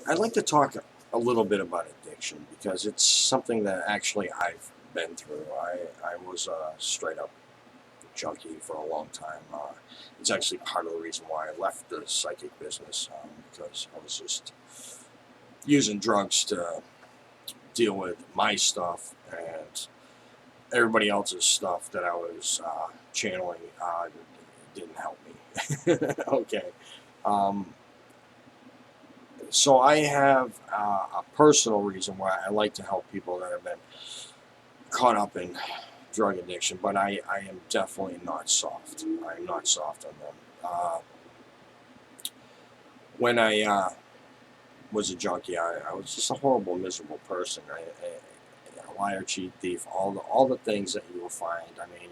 I'd like to talk a little bit about addiction because it's something that actually I've been through. I was a straight up junkie for a long time. It's actually part of the reason why I left the psychic business because I was just using drugs to deal with my stuff and everybody else's stuff that I was channeling didn't help me. Okay. Um, so I have a personal reason why I like to help people that have been caught up in drug addiction, but I am definitely not soft. I'm not soft on them. When I was a junkie, I was just a horrible, miserable person. A liar, cheat, thief, all the things that you will find. I mean,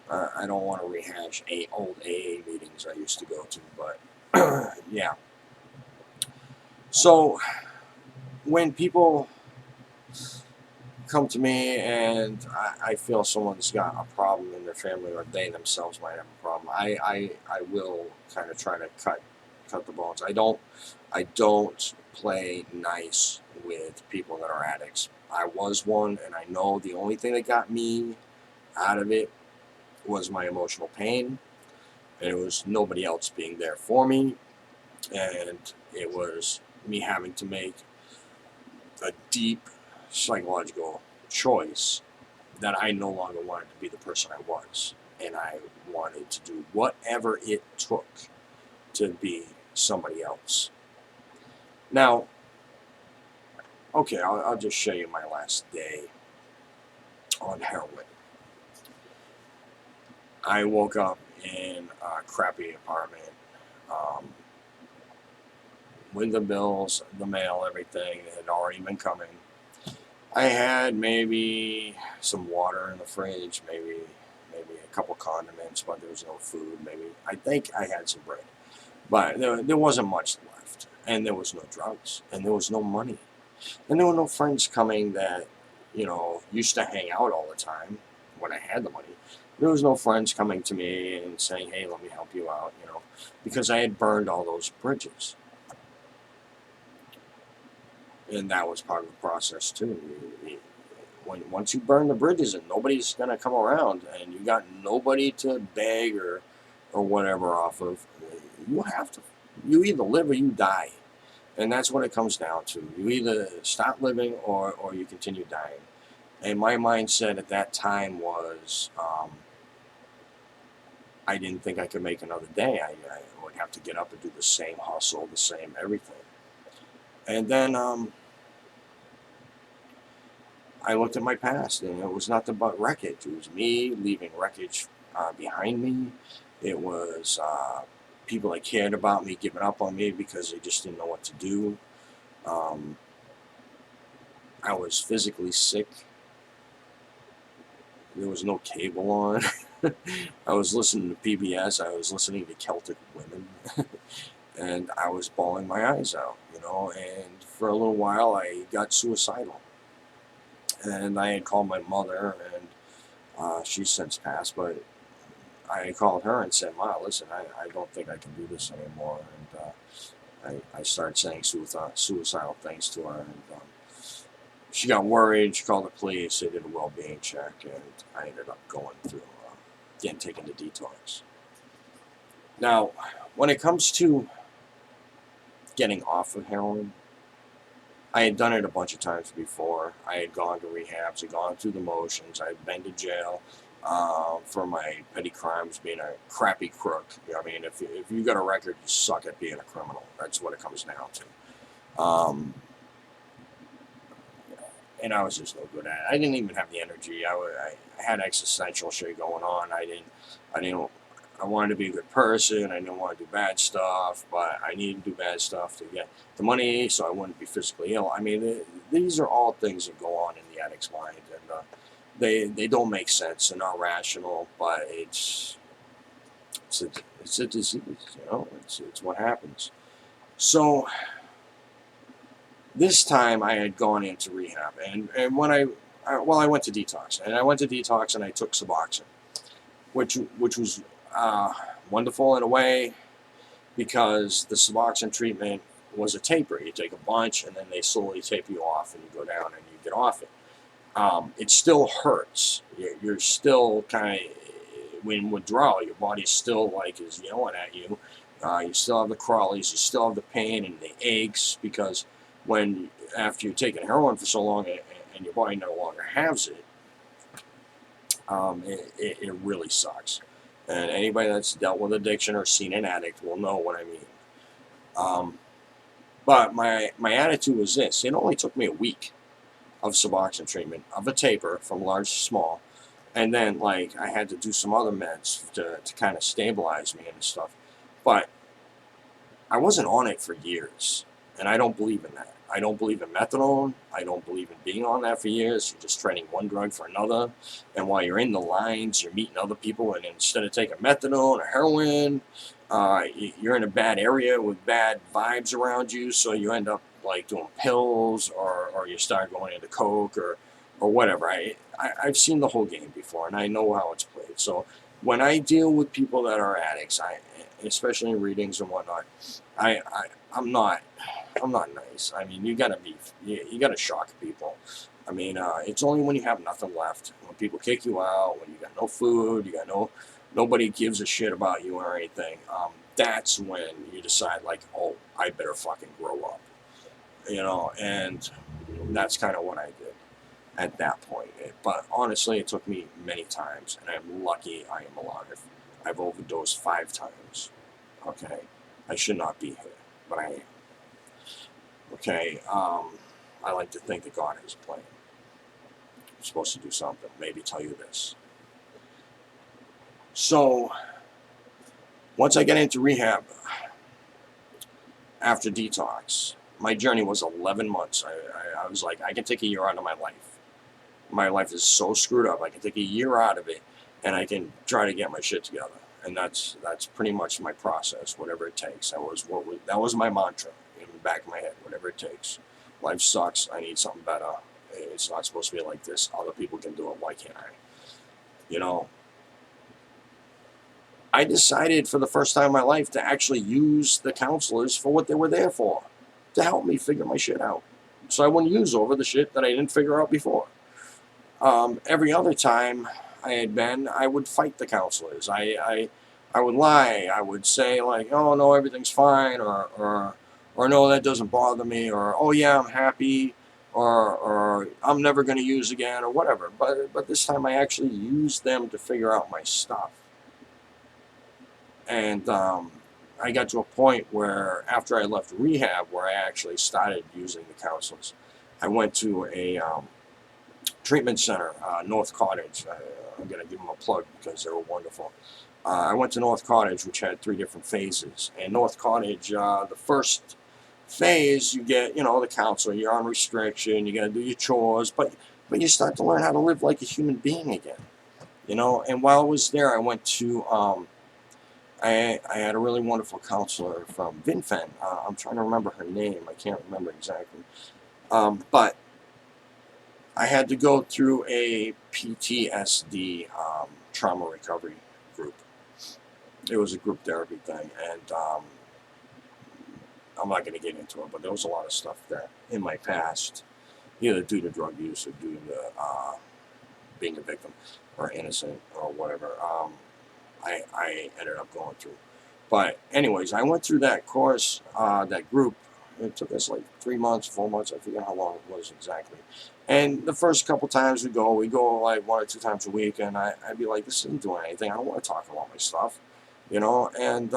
I don't want to rehash old AA meetings I used to go to, but yeah. So when people come to me and I feel someone's got a problem in their family or they themselves might have a problem, I will kind of try to cut the bones. I don't play nice with people that are addicts. I was one, and I know the only thing that got me out of it was my emotional pain, and it was nobody else being there for me, and it was me having to make a deep psychological choice that I no longer wanted to be the person I was. And I wanted to do whatever it took to be somebody else. Now, okay, I'll just show you my last day on heroin. I woke up in a crappy apartment um, with the bills, the mail, everything that had already been coming. I had maybe some water in the fridge, maybe a couple condiments, but there was no food. Maybe I think I had some bread, but there wasn't much left, and there was no drugs, and there was no money, and there were no friends coming that used to hang out all the time when I had the money. There was no friends coming to me and saying, "Hey, let me help you out," because I had burned all those bridges, and that was part of the process too. Once you burn the bridges and nobody's gonna come around and you got nobody to beg or whatever off of, you have to. You either live or you die, and that's what it comes down to. You either stop living or you continue dying. And my mindset at that time was, I didn't think I could make another day. I would have to get up and do the same hustle, the same everything. And then I looked at my past, and it was nothing but wreckage. It was me leaving wreckage behind me. It was people that cared about me giving up on me because they just didn't know what to do. Um, I was physically sick. There was no cable on. I was listening to PBS. I was listening to Celtic Women, and I was bawling my eyes out. And for a little while, I got suicidal. And I had called my mother, and she's since passed, but I called her and said, "Ma, listen, I don't think I can do this anymore." And I started saying suicidal things to her, and she got worried. She called the police. They did a well-being check, and I ended up going through getting taken to detox. Now, when it comes to getting off of heroin, I had done it a bunch of times before. I had gone to rehabs, had gone through the motions. I had been to jail for my petty crimes, being a crappy crook. I mean, if you got a record, you suck at being a criminal. That's what it comes down to. And I was just no good at it. I didn't even have the energy. I had existential shit going on. I didn't. I wanted to be a good person. I didn't want to do bad stuff, but I needed to do bad stuff to get the money so I wouldn't be physically ill. I mean, these are all things that go on in the addict's mind, and they don't make sense. They're not rational, but it's a, it's a disease. It's what happens. So this time I had gone into rehab, and when I went to detox, and I took Suboxone, which was wonderful in a way because the Suboxone treatment was a taper. You take a bunch, and then they slowly taper you off, and you go down and you get off it. It still hurts. You're still kind of, when withdrawal, your body's still like is yelling at you. You still have the crawlies, you still have the pain and the aches, because when after you're taking heroin for so long and your body no longer has it, it really sucks. And anybody that's dealt with addiction or seen an addict will know what I mean. But my attitude was this: it only took me a week of Suboxone treatment, of a taper from large to small, and then like I had to do some other meds to kind of stabilize me and stuff. But I wasn't on it for years, and I don't believe in that. I don't believe in methadone. I don't believe in being on that for years. You're just trading one drug for another, and while you're in the lines, you're meeting other people, and instead of taking methadone or heroin, you're in a bad area with bad vibes around you, so you end up like doing pills, or you start going into coke or whatever. I've seen the whole game before, and I know how it's played. So when I deal with people that are addicts, especially in readings and whatnot, I'm not nice. I mean, you gotta shock people. I mean, it's only when you have nothing left, when people kick you out, when you got no food, you got nobody gives a shit about you or anything. That's when you decide, like, oh, I better fucking grow up, and that's kind of what I did at that point. But honestly, it took me many times, and I'm lucky I am alive. I've overdosed 5 times. Okay, I should not be here, but I am. Okay, I like to think that God has a plan. I'm supposed to do something, maybe tell you this. So, once I get into rehab after detox, my journey was 11 months. I was like, I can take a year out of my life. My life is so screwed up. I can take a year out of it, and I can try to get my shit together. And that's pretty much my process. Whatever it takes. That was my mantra in the back of my head. Whatever it takes. Life sucks. I need something better. It's not supposed to be like this. Other people can do it. Why can't I? You know. I decided for the first time in my life to actually use the counselors for what they were there for, to help me figure my shit out. So I wouldn't use over the shit that I didn't figure out before. Every other time I would fight the counselors. I would lie. I would say like, oh no, everything's fine, or no, that doesn't bother me, or oh yeah, I'm happy, or I'm never going to use again, or whatever. But this time I actually used them to figure out my stuff. And I got to a point where after I left rehab, where I actually started using the counselors, I went to a treatment center, North Cottage. I'm going to give them a plug because they were wonderful. I went to North Cottage, which had 3 different phases. And North Cottage, the first phase, you get, the counselor. You're on restriction. You got to do your chores, but you start to learn how to live like a human being again. And while I was there, I went to I had a really wonderful counselor from VinFen. I'm trying to remember her name. I can't remember exactly. But I had to go through a PTSD trauma recovery group. It was a group therapy thing, and I'm not going to get into it, but there was a lot of stuff there in my past, either due to drug use or due to being a victim or innocent or whatever. I ended up going through. But anyways, I went through that course, that group. It took us like 3 months, 4 months. I forget how long it was exactly. And the first couple times we go like 1 or 2 times a week, and I'd be like, this isn't doing anything. I don't want to talk about my stuff, And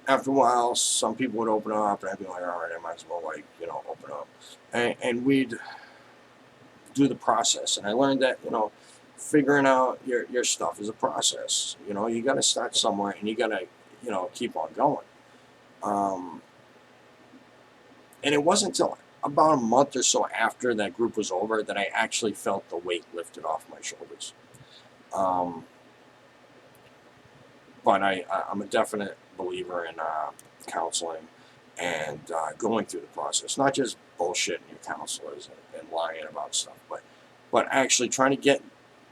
after a while, some people would open up, and I'd be like, all right, I might as well open up, and we'd do the process. And I learned that figuring out your stuff is a process. You got to start somewhere, and you got to keep on going. And it wasn't until about a month or so after that group was over that I actually felt the weight lifted off my shoulders. But I'm a definite believer in counseling and going through the process, not just bullshitting your counselors and lying about stuff, but actually trying to get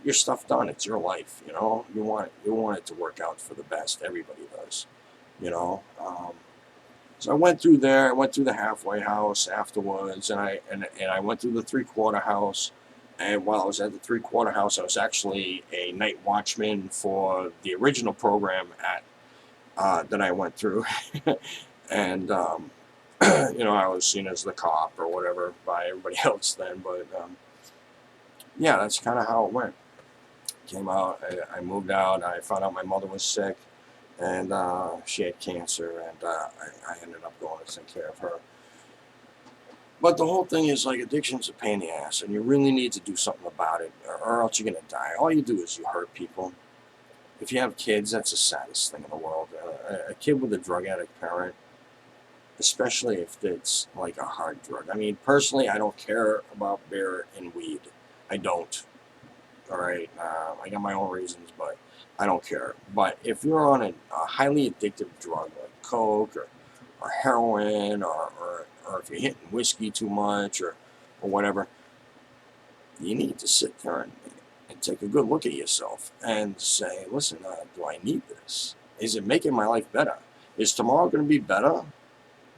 your stuff done. It's your life, you want it to work out for the best. Everybody does, So I went through there. I went through the halfway house afterwards, and I went through the 3/4 house. And while I was at the 3/4 house, I was actually a night watchman for the original program at that I went through, and I was seen as the cop or whatever by everybody else then. But yeah, that's kind of how it went. Came out. I moved out. I found out my mother was sick, and she had cancer, and I ended up going to take care of her. But the whole thing is, like, addiction's a pain in the ass, and you really need to do something about it, or else you're gonna die. All you do is you hurt people. If you have kids, that's the saddest thing in the world. A kid with a drug addict parent, especially if it's like a hard drug. I mean, personally, I don't care about beer and weed. I don't. All right, I got my own reasons, but I don't care. But if you're on a highly addictive drug like coke or heroin, or if you're hitting whiskey too much, or whatever, you need to sit there and take a good look at yourself and say, listen, do I need this? Is it making my life better? Is tomorrow going to be better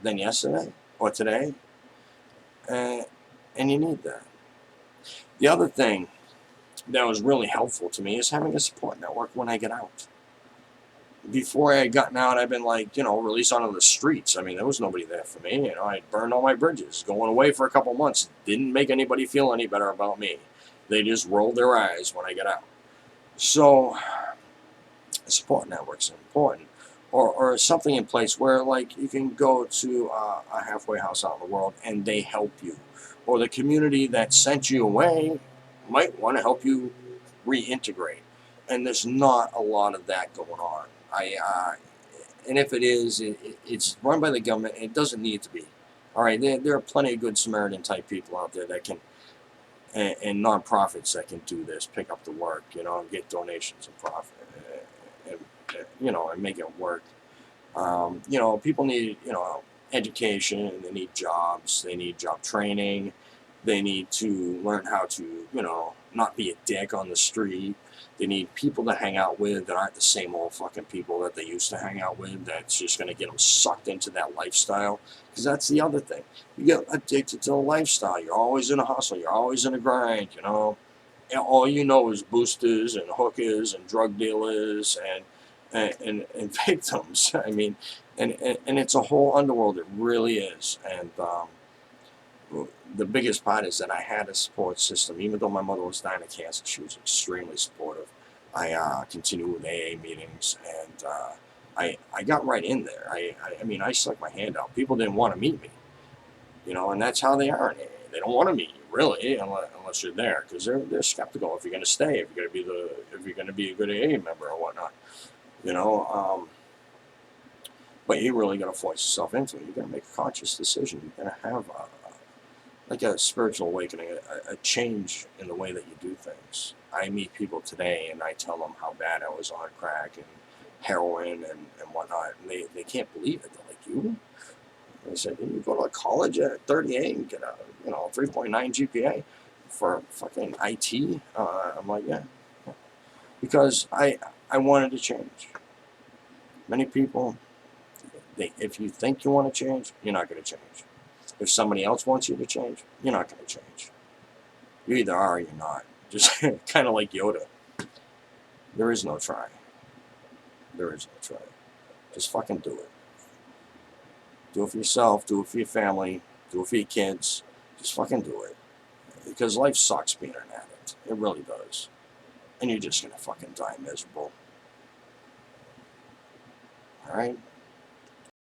than yesterday or today? And you need that. The other thing that was really helpful to me is having a support network when I get out. Before I had gotten out, I've been like, released onto the streets. I mean, there was nobody there for me. I burned all my bridges. Going away for a couple months didn't make anybody feel any better about me. They just rolled their eyes when I get out. So, a support network's important. Or something in place where, like, you can go to a halfway house out in the world and they help you. Or the community that sent you away might want to help you reintegrate. And there's not a lot of that going on. And if it is, it's run by the government. And it doesn't need to be. All right, there are plenty of good Samaritan type people out there that can, and nonprofits that can do this, pick up the work, get donations and profit, and make it work. People need, education. They need jobs. They need job training. They need to learn how to, not be a dick on the street. They need people to hang out with that aren't the same old fucking people that they used to hang out with. That's just going to get them sucked into that lifestyle. Because that's the other thing. You get addicted to the lifestyle. You're always in a hustle. You're always in a grind, And all you know is boosters and hookers and drug dealers and victims. I mean, and it's a whole underworld. It really is. And the biggest part is that I had a support system. Even though my mother was dying of cancer, she was extremely supportive. I continued with AA meetings, and I got right in there. I mean, I stuck my hand out. People didn't want to meet me, and that's how they are in AA. They don't want to meet you, really, unless you're there, because they're skeptical if you're going to stay, if you're going to be a good AA member or whatnot, you know. But you really got to force yourself into it. You got to make a conscious decision. You got to have like a spiritual awakening, a change in the way that you do things. I meet people today and I tell them how bad I was on crack and heroin and whatnot, and they can't believe it. They're like, you? They said, didn't you go to college at 38 and get a 3.9 GPA for fucking IT? I'm like, yeah. Because I wanted to change. Many people, if you think you want to change, you're not going to change. If somebody else wants you to change, you're not going to change. You either are or you're not. Just kind of like Yoda. There is no try. There is no try. Just fucking do it. Do it for yourself. Do it for your family. Do it for your kids. Just fucking do it. Because life sucks being an addict. It really does. And you're just going to fucking die miserable. Alright?